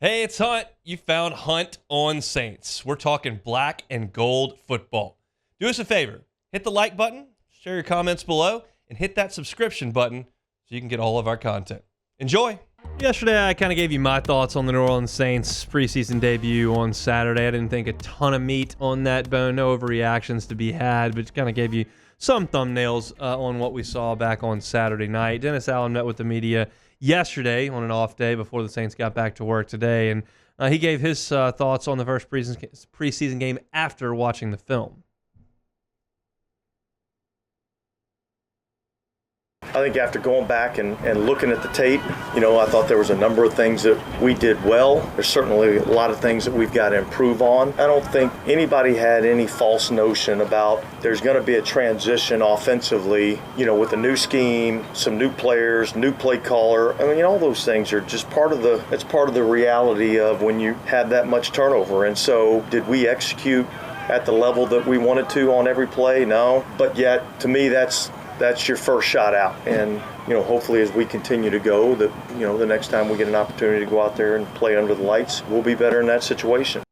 Hey, it's Hunt. You found Hunt on Saints. We're talking black and gold football. Do us a favor. Hit the like button, share your comments below, and hit that subscription button so you can get all of our content. Enjoy. Yesterday, I kind of gave you my thoughts on the New Orleans Saints preseason debut on Saturday. I didn't think a ton of meat on that bone, no overreactions to be had, but kind of gave you some thumbnails on what we saw back on Saturday night. Dennis Allen met with the media yesterday on an off day before the Saints got back to work today, and he gave his thoughts on the first preseason game after watching the film. I think after going back and looking at the tape, I thought there was a number of things that we did well. There's certainly a lot of things that we've got to improve on. I don't think anybody had any false notion about there's going to be a transition offensively, with a new scheme, some new players, new play caller. I mean, all those things are just part of the reality of when you have that much turnover. And so did we execute at the level that we wanted to on every play? No. But yet, to me, that's your first shot out. And, hopefully as we continue to go, that, the next time we get an opportunity to go out there and play under the lights, we'll be better in that situation.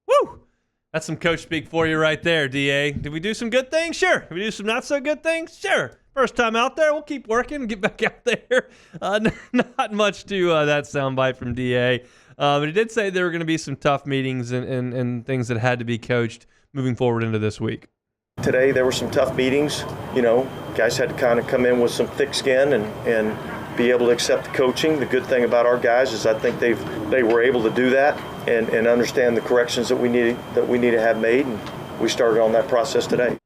Woo! That's some coach speak for you right there, DA. Did we do some good things? Sure. Did we do some not so good things? Sure. First time out there, we'll keep working and get back out there. Not much to that soundbite from DA. But he did say there were going to be some tough meetings and things that had to be coached moving forward into this week. Today there were some tough meetings. Guys had to kind of come in with some thick skin and be able to accept the coaching. The good thing about our guys is I think they were able to do that and understand the corrections that we need to have made, and we started on that process today.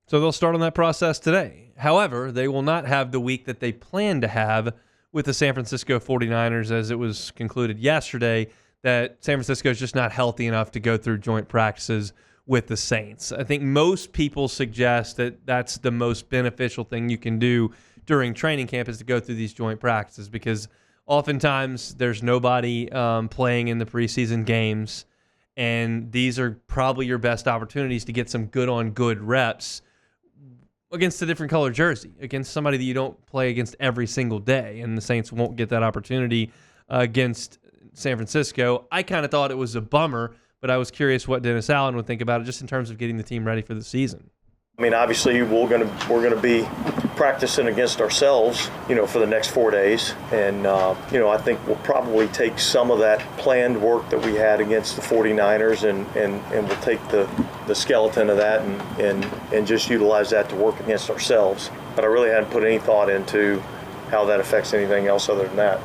So they'll start on that process today. However, they will not have the week that they plan to have with the San Francisco 49ers, as it was concluded yesterday that San Francisco is just not healthy enough to go through joint practices with the Saints. I think most people suggest that that's the most beneficial thing you can do during training camp is to go through these joint practices, because oftentimes there's nobody playing in the preseason games, and these are probably your best opportunities to get some good-on-good reps against a different color jersey, against somebody that you don't play against every single day, and the Saints won't get that opportunity against San Francisco. I kind of thought it was a bummer, but I was curious what Dennis Allen would think about it just in terms of getting the team ready for the season. I mean, obviously we're gonna be practicing against ourselves, for the next 4 days, and I think we'll probably take some of that planned work that we had against the 49ers and we'll take the skeleton of that and just utilize that to work against ourselves. But I really hadn't put any thought into how that affects anything else other than that.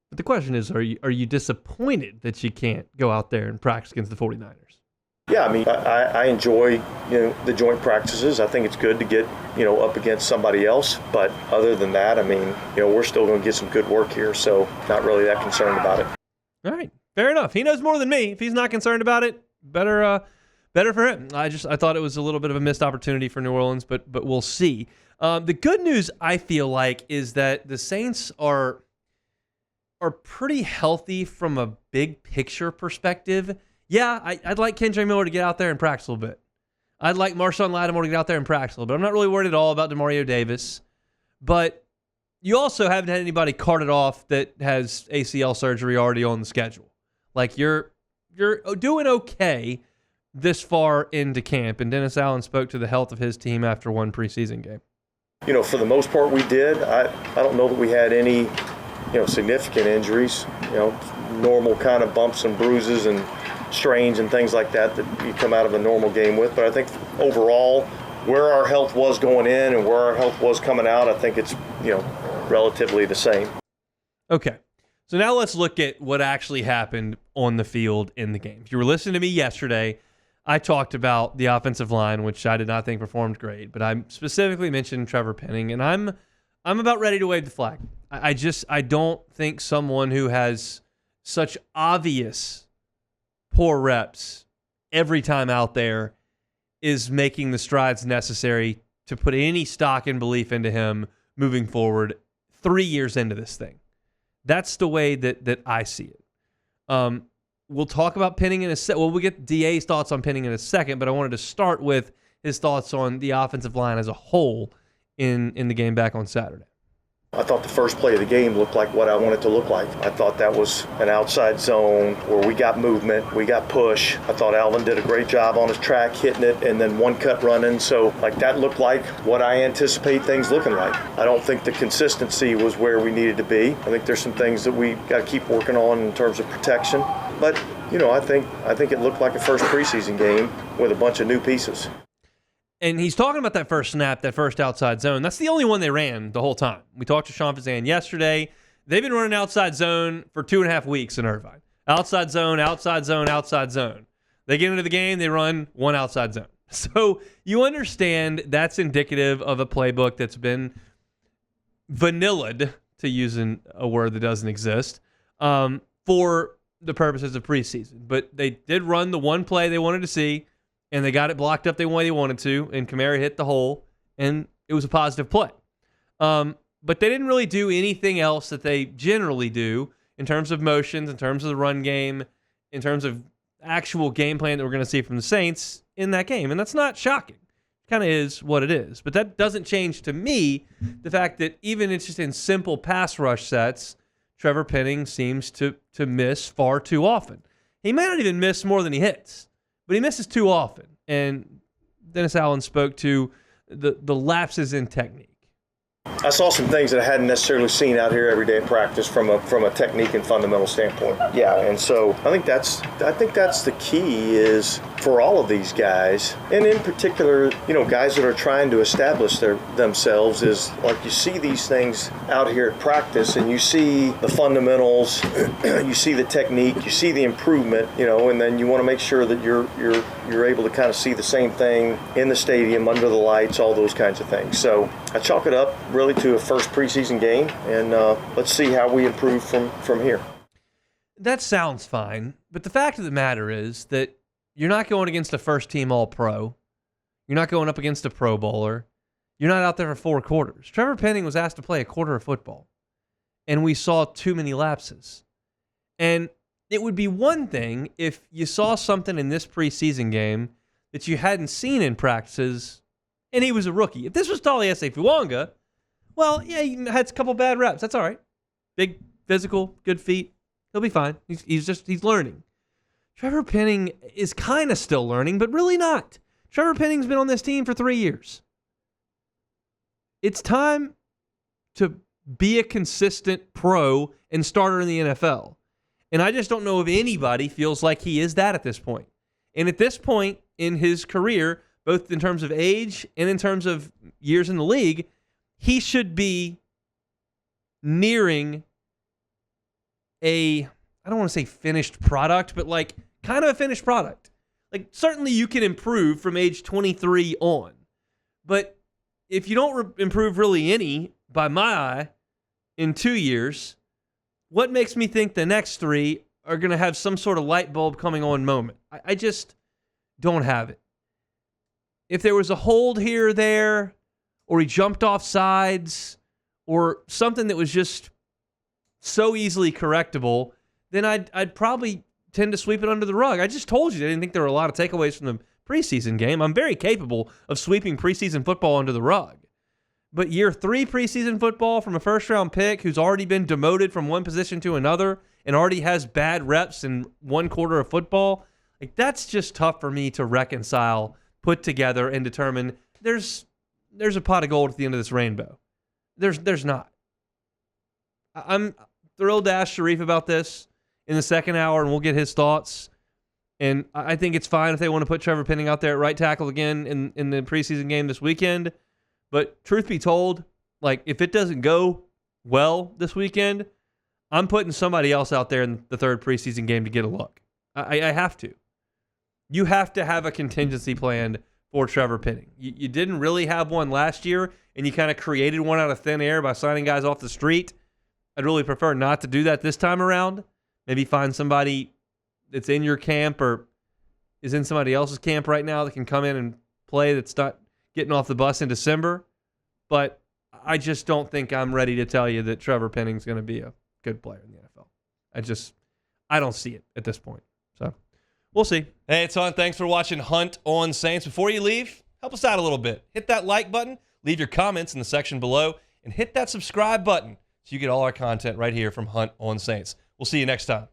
But the question is, are you disappointed that you can't go out there and practice against the 49ers? Yeah, I mean, I enjoy, the joint practices. I think it's good to get, up against somebody else. But other than that, I mean, we're still going to get some good work here. So not really that concerned about it. All right. Fair enough. He knows more than me. If he's not concerned about it, better for him. I thought it was a little bit of a missed opportunity for New Orleans, but we'll see. The good news, I feel like, is that the Saints are pretty healthy from a big picture perspective. Yeah, I'd like Kendre Miller to get out there and practice a little bit. I'd like Marshawn Lattimore to get out there and practice a little bit. I'm not really worried at all about Demario Davis. But you also haven't had anybody carted off that has ACL surgery already on the schedule. Like, you're doing okay this far into camp. And Dennis Allen spoke to the health of his team after one preseason game. For the most part we did. I don't know that we had any significant injuries, normal kind of bumps and bruises and strains and things like that you come out of a normal game with. But I think overall, where our health was going in and where our health was coming out, I think it's, relatively the same. Okay. So now let's look at what actually happened on the field in the game. If you were listening to me yesterday, I talked about the offensive line, which I did not think performed great, but I specifically mentioned Trevor Penning, and I'm about ready to wave the flag. I don't think someone who has such obvious poor reps every time out there is making the strides necessary to put any stock and belief into him moving forward 3 years into this thing. That's the way that I see it. We'll talk about Penning in a second. Well, we'll get DA's thoughts on Penning in a second, but I wanted to start with his thoughts on the offensive line as a whole in the game back on Saturday. I thought the first play of the game looked like what I wanted to look like. I thought that was an outside zone where we got movement, we got push. I thought Alvin did a great job on his track, hitting it, and then one cut running. So, that looked like what I anticipate things looking like. I don't think the consistency was where we needed to be. I think there's some things that we got to keep working on in terms of protection. But, I think it looked like a first preseason game with a bunch of new pieces. And he's talking about that first snap, that first outside zone. That's the only one they ran the whole time. We talked to Sean Fazan yesterday. They've been running outside zone for 2.5 weeks in Irvine. Outside zone, outside zone, outside zone. They get into the game, they run one outside zone. So you understand that's indicative of a playbook that's been vanillaed, to use a word that doesn't exist, for the purposes of preseason. But they did run the one play they wanted to see, and they got it blocked up the way they wanted to, and Kamara hit the hole, and it was a positive play. But they didn't really do anything else that they generally do in terms of motions, in terms of the run game, in terms of actual game plan that we're going to see from the Saints in that game. And that's not shocking. It kind of is what it is. But that doesn't change, to me, the fact that even it's just in simple pass rush sets, Trevor Penning seems to miss far too often. He may not even miss more than he hits, but he misses too often. And Dennis Allen spoke to the lapses in technique. I saw some things that I hadn't necessarily seen out here every day in practice from a technique and fundamental standpoint. Yeah, and so I think that's the key is for all of these guys, and in particular, guys that are trying to establish themselves, is like you see these things out here at practice, and you see the fundamentals, you see the technique, you see the improvement, and then you want to make sure that you're able to kind of see the same thing in the stadium, under the lights, all those kinds of things. So I chalk it up really to a first preseason game, and let's see how we improve from here. That sounds fine, but the fact of the matter is that you're not going against a first-team All-Pro. You're not going up against a Pro Bowler. You're not out there for 4 quarters. Trevor Penning was asked to play a quarter of football, and we saw too many lapses. And it would be one thing if you saw something in this preseason game that you hadn't seen in practices, and he was a rookie. If this was Taliese Fuanga, well, yeah, he had a couple bad reps. That's all right. Big, physical, good feet. He'll be fine. He's learning. Trevor Penning is kind of still learning, but really not. Trevor Penning's been on this team for 3 years. It's time to be a consistent pro and starter in the NFL. And I just don't know if anybody feels like he is that at this point. And at this point in his career, both in terms of age and in terms of years in the league, he should be nearing I don't want to say finished product, but kind of a finished product. Certainly you can improve from age 23 on. But if you don't improve really any, by my eye, in 2 years, what makes me think the next 3 are going to have some sort of light bulb coming on moment? I just don't have it. If there was a hold here or there, or he jumped off sides, or something that was just so easily correctable, then I'd probably tend to sweep it under the rug. I just told you I didn't think there were a lot of takeaways from the preseason game. I'm very capable of sweeping preseason football under the rug. But year 3 preseason football from a first-round pick who's already been demoted from one position to another and already has bad reps in 1 quarter of football, that's just tough for me to reconcile, put together, and determine there's a pot of gold at the end of this rainbow. There's not. I'm thrilled to ask Sharif about this in the second hour, and we'll get his thoughts. And I think it's fine if they want to put Trevor Penning out there at right tackle again in the preseason game this weekend. But truth be told, if it doesn't go well this weekend, I'm putting somebody else out there in the 3rd preseason game to get a look. I have to. You have to have a contingency plan for Trevor Penning. You didn't really have one last year, and you kind of created one out of thin air by signing guys off the street. I'd really prefer not to do that this time around. Maybe find somebody that's in your camp or is in somebody else's camp right now that can come in and play that's not getting off the bus in December. But I just don't think I'm ready to tell you that Trevor Penning's going to be a good player in the NFL. I don't see it at this point. So we'll see. Hey, it's Hunt. Thanks for watching Hunt on Saints. Before you leave, help us out a little bit. Hit that like button. Leave your comments in the section below. and hit that subscribe button so you get all our content right here from Hunt on Saints. We'll see you next time.